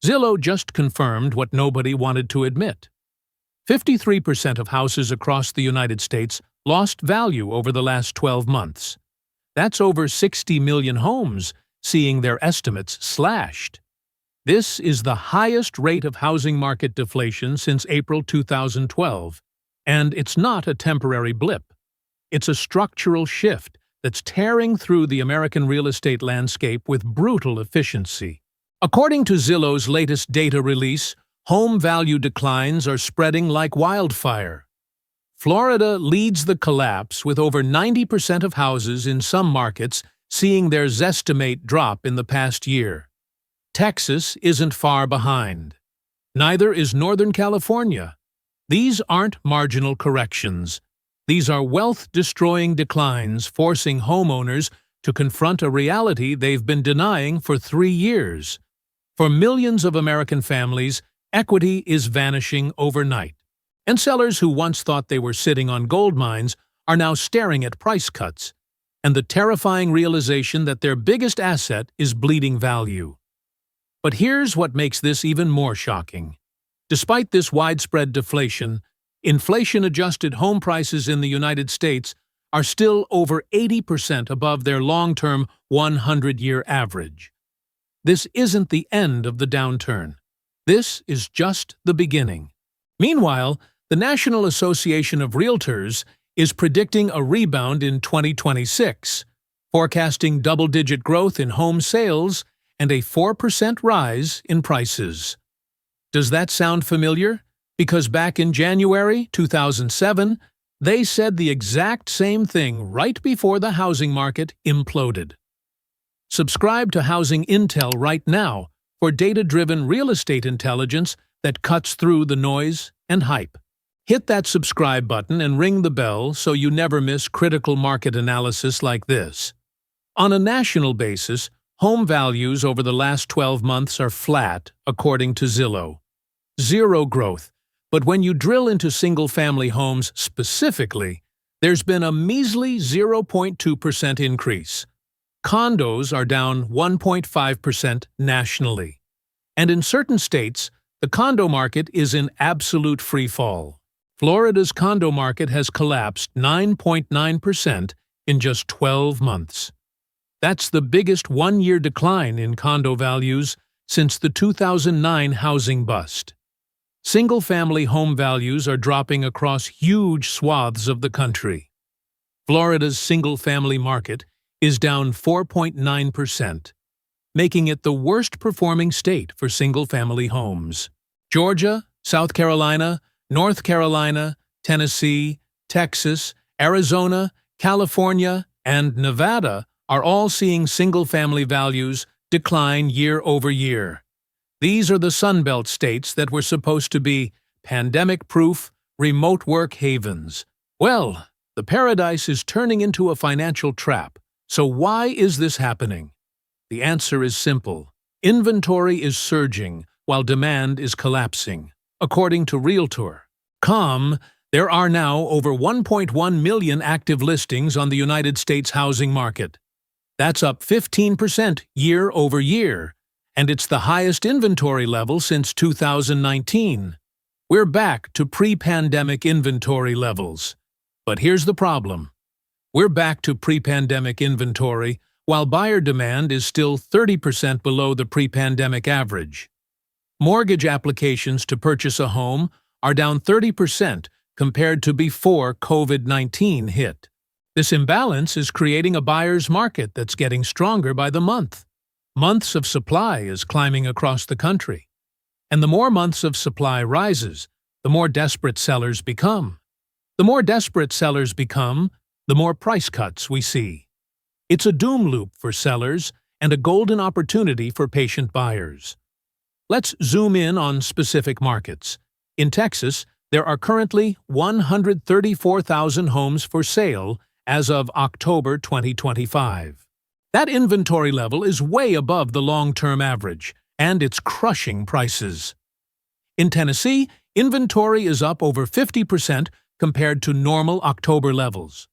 Zillow just confirmed what nobody wanted to admit. 53% of houses across the United States lost value over the last 12 months. That's over 60 million homes seeing their estimates slashed. This is the highest rate of housing market deflation since April 2012, and it's not a temporary blip. It's a structural shift that's tearing through the American real estate landscape with brutal efficiency. According to Zillow's latest data release, home value declines are spreading like wildfire. Florida leads the collapse with over 90% of houses in some markets seeing their Zestimate drop in the past year. Texas isn't far behind. Neither is Northern California. These aren't marginal corrections. These are wealth-destroying declines forcing homeowners to confront a reality they've been denying for 3 years. For millions of American families, equity is vanishing overnight. And sellers who once thought they were sitting on gold mines are now staring at price cuts, and the terrifying realization that their biggest asset is bleeding value. But here's what makes this even more shocking. Despite this widespread deflation, inflation-adjusted home prices in the United States are still over 80% above their long-term 100-year average. This isn't the end of the downturn. This is just the beginning. Meanwhile, the National Association of Realtors is predicting a rebound in 2026, forecasting double-digit growth in home sales and a 4% rise in prices. Does that sound familiar? Because back in January 2007, they said the exact same thing right before the housing market imploded. Subscribe to Housing Intel right now for data-driven real estate intelligence that cuts through the noise and hype. Hit that subscribe button and ring the bell so you never miss critical market analysis like this. On a national basis, home values over the last 12 months are flat, according to Zillow. Zero growth. But when you drill into single-family homes specifically, there's been a measly 0.2% increase. Condos are down 1.5% nationally. And in certain states, the condo market is in absolute freefall. Florida's condo market has collapsed 9.9% in just 12 months. That's the biggest one-year decline in condo values since the 2009 housing bust. Single-family home values are dropping across huge swaths of the country. Florida's single-family market is down 4.9%, making it the worst-performing state for single-family homes. Georgia, South Carolina, North Carolina, Tennessee, Texas, Arizona, California, and Nevada are all seeing single-family values decline year over year. These are the Sunbelt states that were supposed to be pandemic-proof, remote work havens. Well, the paradise is turning into a financial trap. So why is this happening? The answer is simple. Inventory is surging while demand is collapsing. According to Realtor.com, there are now over 1.1 million active listings on the United States housing market. That's up 15% year over year, and it's the highest inventory level since 2019. We're back to pre-pandemic inventory levels. But here's the problem. We're back to pre-pandemic inventory while buyer demand is still 30% below the pre-pandemic average. Mortgage applications to purchase a home are down 30% compared to before COVID-19 hit. This imbalance is creating a buyer's market that's getting stronger by the month. Months of supply is climbing across the country. And the more months of supply rises, the more desperate sellers become. The more desperate sellers become, the more price cuts we see. It's a doom loop for sellers and a golden opportunity for patient buyers. Let's zoom in on specific markets. In Texas, there are currently 134,000 homes for sale as of October 2025. That inventory level is way above the long-term average, and it's crushing prices. In Tennessee, inventory is up over 50% compared to normal October levels.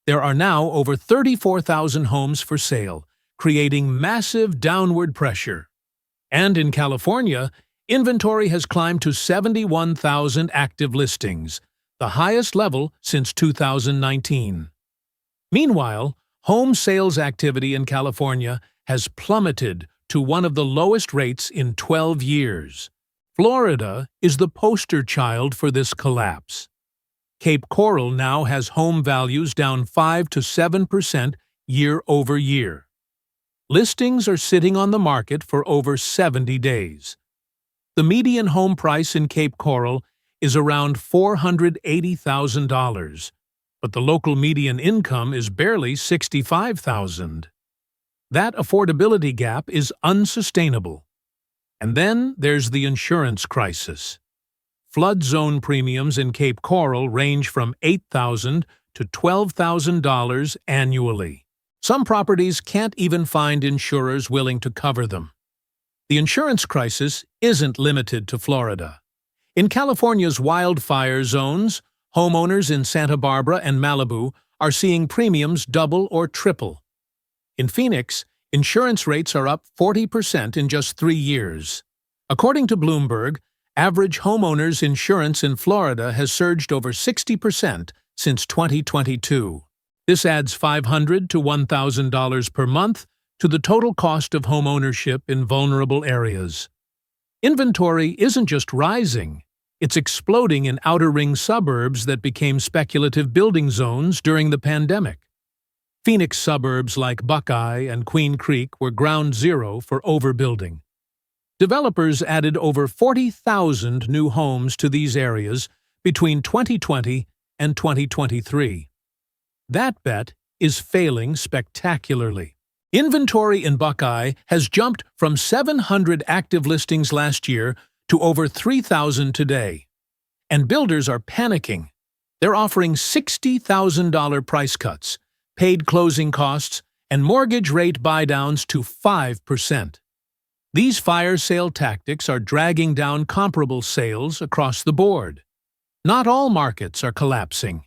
There are now over 34,000 homes for sale, creating massive downward pressure. And in California, inventory has climbed to 71,000 active listings, the highest level since 2019. Meanwhile, home sales activity in California has plummeted to one of the lowest rates in 12 years. Florida is the poster child for this collapse. Cape Coral now has home values down 5 to 7% year over year. Listings are sitting on the market for over 70 days. The median home price in Cape Coral is around $480,000, but the local median income is barely $65,000. That affordability gap is unsustainable. And then there's the insurance crisis. Flood zone premiums in Cape Coral range from $8,000 to $12,000 annually. Some properties can't even find insurers willing to cover them. The insurance crisis isn't limited to Florida. In California's wildfire zones, homeowners in Santa Barbara and Malibu are seeing premiums double or triple. In Phoenix, insurance rates are up 40% in just 3 years. According to Bloomberg, average homeowners insurance in Florida has surged over 60% since 2022. This adds $500 to $1,000 per month to the total cost of homeownership in vulnerable areas. Inventory isn't just rising, it's exploding in outer ring suburbs that became speculative building zones during the pandemic. Phoenix suburbs like Buckeye and Queen Creek were ground zero for overbuilding. Developers added over 40,000 new homes to these areas between 2020 and 2023. That bet is failing spectacularly. Inventory in Buckeye has jumped from 700 active listings last year to over 3,000 today. And builders are panicking. They're offering $60,000 price cuts, paid closing costs, and mortgage rate buydowns to 5%. These fire sale tactics are dragging down comparable sales across the board. Not all markets are collapsing.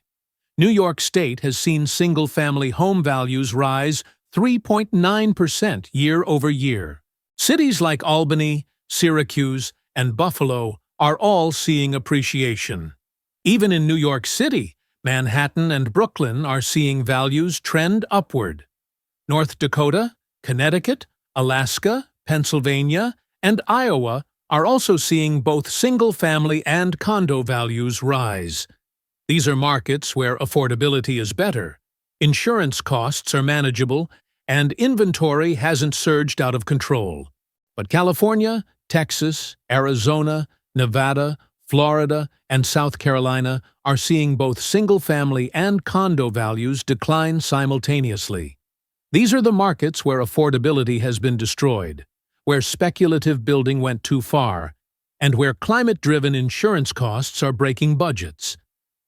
New York State has seen single-family home values rise 3.9% year over year. Cities like Albany, Syracuse, and Buffalo are all seeing appreciation. Even in New York City, Manhattan and Brooklyn are seeing values trend upward. North Dakota, Connecticut, Alaska, Pennsylvania, and Iowa are also seeing both single-family and condo values rise. These are markets where affordability is better, insurance costs are manageable, and inventory hasn't surged out of control. But California, Texas, Arizona, Nevada, Florida, and South Carolina are seeing both single-family and condo values decline simultaneously. These are the markets where affordability has been destroyed, where speculative building went too far, and where climate-driven insurance costs are breaking budgets.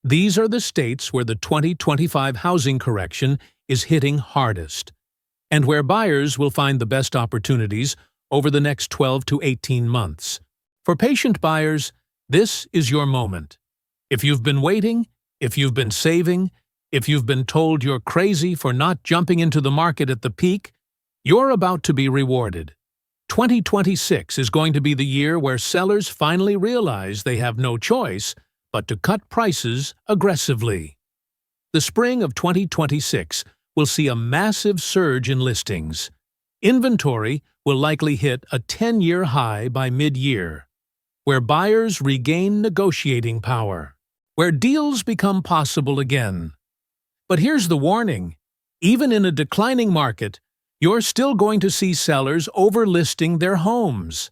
These are the states where the 2025 housing correction is hitting hardest, and where buyers will find the best opportunities over the next 12 to 18 months. For patient buyers, this is your moment. If you've been waiting, if you've been saving, if you've been told you're crazy for not jumping into the market at the peak, you're about to be rewarded. 2026 is going to be the year where sellers finally realize they have no choice but to cut prices aggressively. The spring of 2026 will see a massive surge in listings. Inventory will likely hit a 10-year high by mid-year, where buyers regain negotiating power, where deals become possible again. But here's the warning. Even in a declining market, you're still going to see sellers overlisting their homes.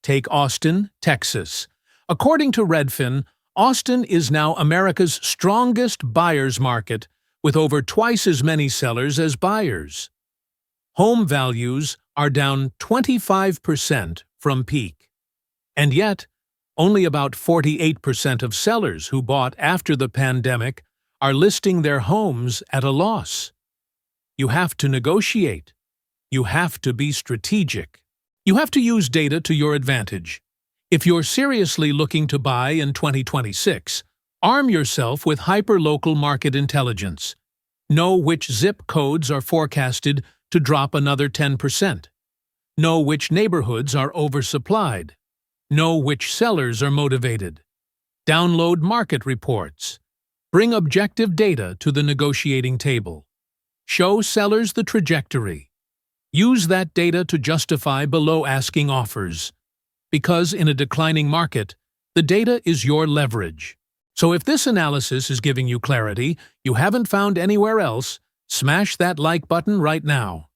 Take Austin, Texas. According to Redfin, Austin is now America's strongest buyer's market, with over twice as many sellers as buyers. Home values are down 25% from peak. And yet, only about 48% of sellers who bought after the pandemic are listing their homes at a loss. You have to negotiate. You have to be strategic. You have to use data to your advantage. If you're seriously looking to buy in 2026, arm yourself with hyperlocal market intelligence. Know which zip codes are forecasted to drop another 10%. Know which neighborhoods are oversupplied. Know which sellers are motivated. Download market reports. Bring objective data to the negotiating table. Show sellers the trajectory. Use that data to justify below-asking offers. Because in a declining market, the data is your leverage. So if this analysis is giving you clarity you haven't found anywhere else, smash that like button right now.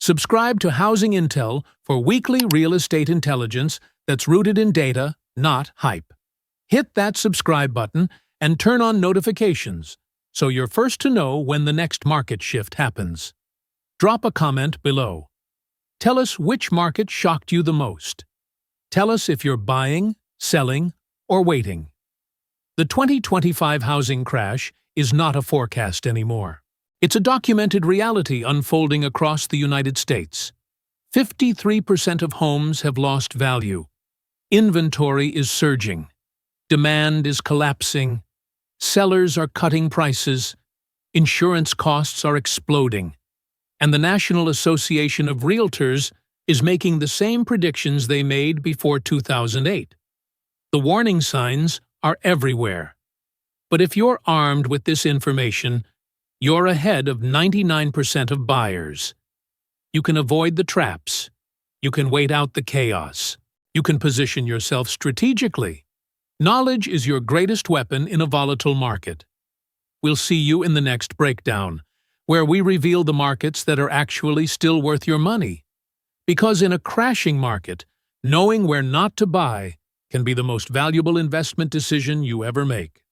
Subscribe to Housing Intel for weekly real estate intelligence that's rooted in data, not hype. Hit that subscribe button and turn on notifications so you're first to know when the next market shift happens. Drop a comment below. Tell us which market shocked you the most. Tell us if you're buying, selling, or waiting. The 2025 housing crash is not a forecast anymore. It's a documented reality unfolding across the United States. 53% of homes have lost value. Inventory is surging. Demand is collapsing. Sellers are cutting prices. Insurance costs are exploding. And the National Association of Realtors is making the same predictions they made before 2008. The warning signs are everywhere. But if you're armed with this information, you're ahead of 99% of buyers. You can avoid the traps. You can wait out the chaos. You can position yourself strategically. Knowledge is your greatest weapon in a volatile market. We'll see you in the next breakdown, where we reveal the markets that are actually still worth your money. Because in a crashing market, knowing where not to buy can be the most valuable investment decision you ever make.